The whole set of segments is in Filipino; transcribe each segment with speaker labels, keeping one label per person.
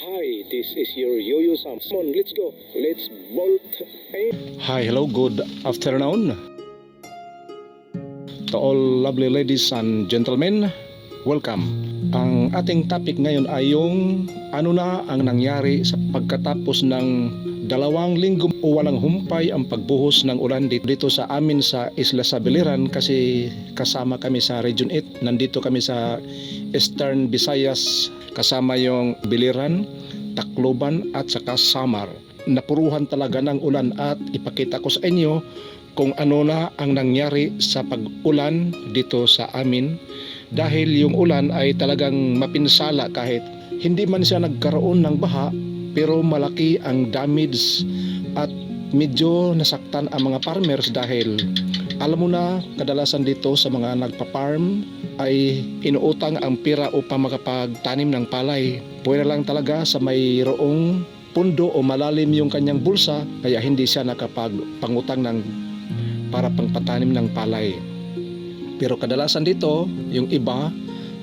Speaker 1: Hi, this is your Yo-Yo Sam. Come on, let's go. Let's bolt in.
Speaker 2: Hi, hello, good afternoon to all lovely ladies and gentlemen. Welcome. Ang ating topic ngayon ay yung ano na ang nangyari sa pagkatapos ng 2 linggo o walang humpay ang pagbuhos ng ulan dito sa amin sa Isla Sabiliran, kasi kasama kami sa Region 8. Nandito kami sa Eastern Visayas, kasama yung Biliran, Tacloban at saka Samar. Napuruhan talaga ng ulan at ipakita ko sa inyo kung ano na ang nangyari sa pag-ulan dito sa amin, dahil yung ulan ay talagang mapinsala. Kahit hindi man siya nagkaroon ng baha, pero malaki ang damage at medyo nasaktan ang mga farmers, dahil alam mo na kadalasan dito sa mga nagpa-farm ay inuutang ang pira upang makapagtanim ng palay. Pwede lang talaga sa mayroong pundo o malalim yung kanyang bulsa, kaya hindi siya nakapagpangutang para pangpatanim ng palay. Pero kadalasan dito, yung iba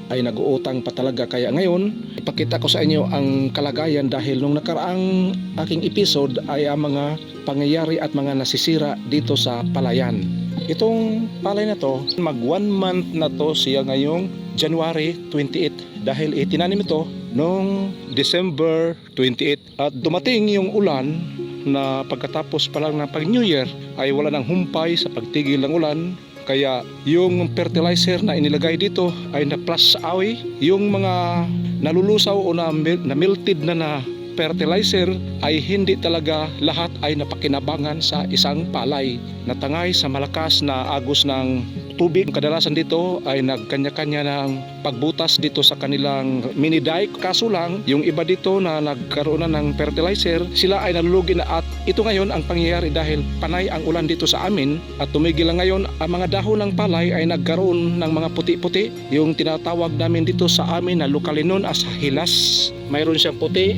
Speaker 2: ay nag-uutang pa talaga. Kaya ngayon, ipakita ko sa inyo ang kalagayan, dahil nung nakaraang aking episode ay ang mga pangyayari at mga nasisira dito sa palayan. Itong palay na to, mag 1 month na to siya ngayong January 28, dahil itinanim ito noong December 28, at dumating yung ulan na pagkatapos pa lang ng pag New Year ay wala nang humpay sa pagtigil ng ulan. Kaya yung fertilizer na inilagay dito ay na-flush away. Yung mga nalulusaw o na-melted na fertilizer ay hindi talaga lahat ay napakinabangan sa isang palay. Natangay sa malakas na agos ng tubig. Kadalasan dito ay nagkanya-kanya ng pagbutas dito sa kanilang mini dike. Kaso lang, yung iba dito na nagkaroon na ng fertilizer, sila ay nalulugi na. At ito ngayon ang pangyayari, dahil panay ang ulan dito sa amin at tumigil lang ngayon. Ang mga dahon ng palay ay nagkaroon ng mga puti-puti. Yung tinatawag namin dito sa amin na lokalinon as hilas. Mayroon siyang puti.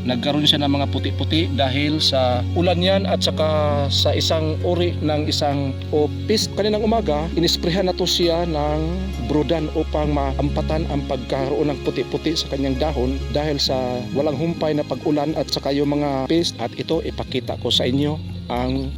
Speaker 2: Nagkaroon siya ng mga puti-puti dahil sa ulan yan, at saka sa isang uri ng isang opis. Kaninang umaga, inisprehan na to siya ng brodan upang maampatan ang pagkaroon ng puti-puti sa kanyang dahon, dahil sa walang humpay na pag-ulan at saka yung mga pest. At ito, ipakita ko sa inyo ang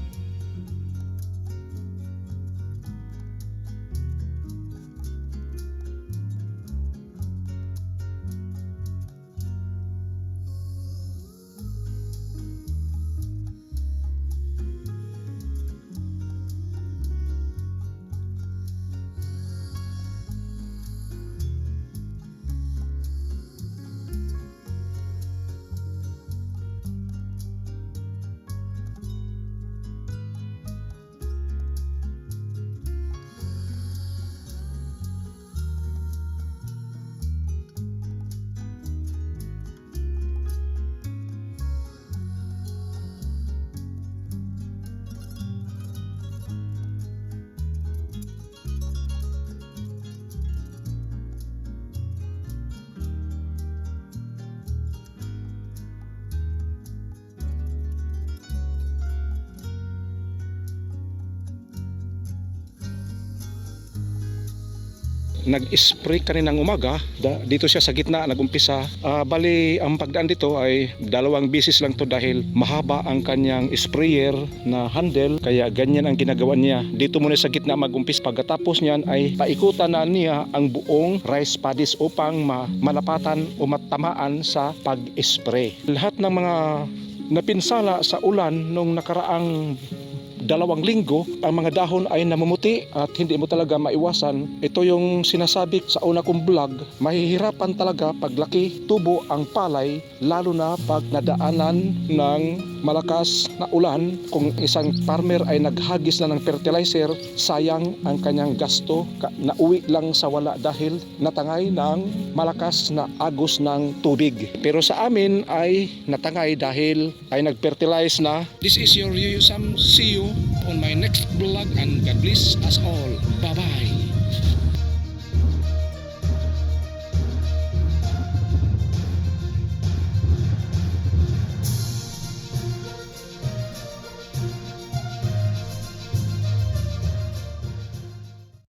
Speaker 2: nag-spray kaninang umaga. Dito siya sa gitna nagumpisa. Bali ang pagdaan dito ay 2 beses lang to, dahil mahaba ang kanyang sprayer na handle, kaya ganyan ang ginagawa niya. Dito muna sa gitna magumpis. Pagkatapos niyan ay paikutan na niya ang buong rice paddies upang malapatan o matamaan sa pag-spray. Lahat ng mga napinsala sa ulan nung nakaraang 2 linggo, ang mga dahon ay namumuti at hindi mo talaga maiwasan. Ito yung sinasabi sa una kong vlog, mahihirapan talaga paglaki tubo ang palay, lalo na pag nadaanan ng malakas na ulan. Kung isang farmer ay naghagis na ng fertilizer, sayang ang kanyang gasto, nauwi lang sa wala dahil natangay ng malakas na agos ng tubig. Pero sa amin ay natangay dahil ay nag-fertilize na. This is your Yo-Yo Sam. See you on my next vlog, and God bless us all. Bye bye.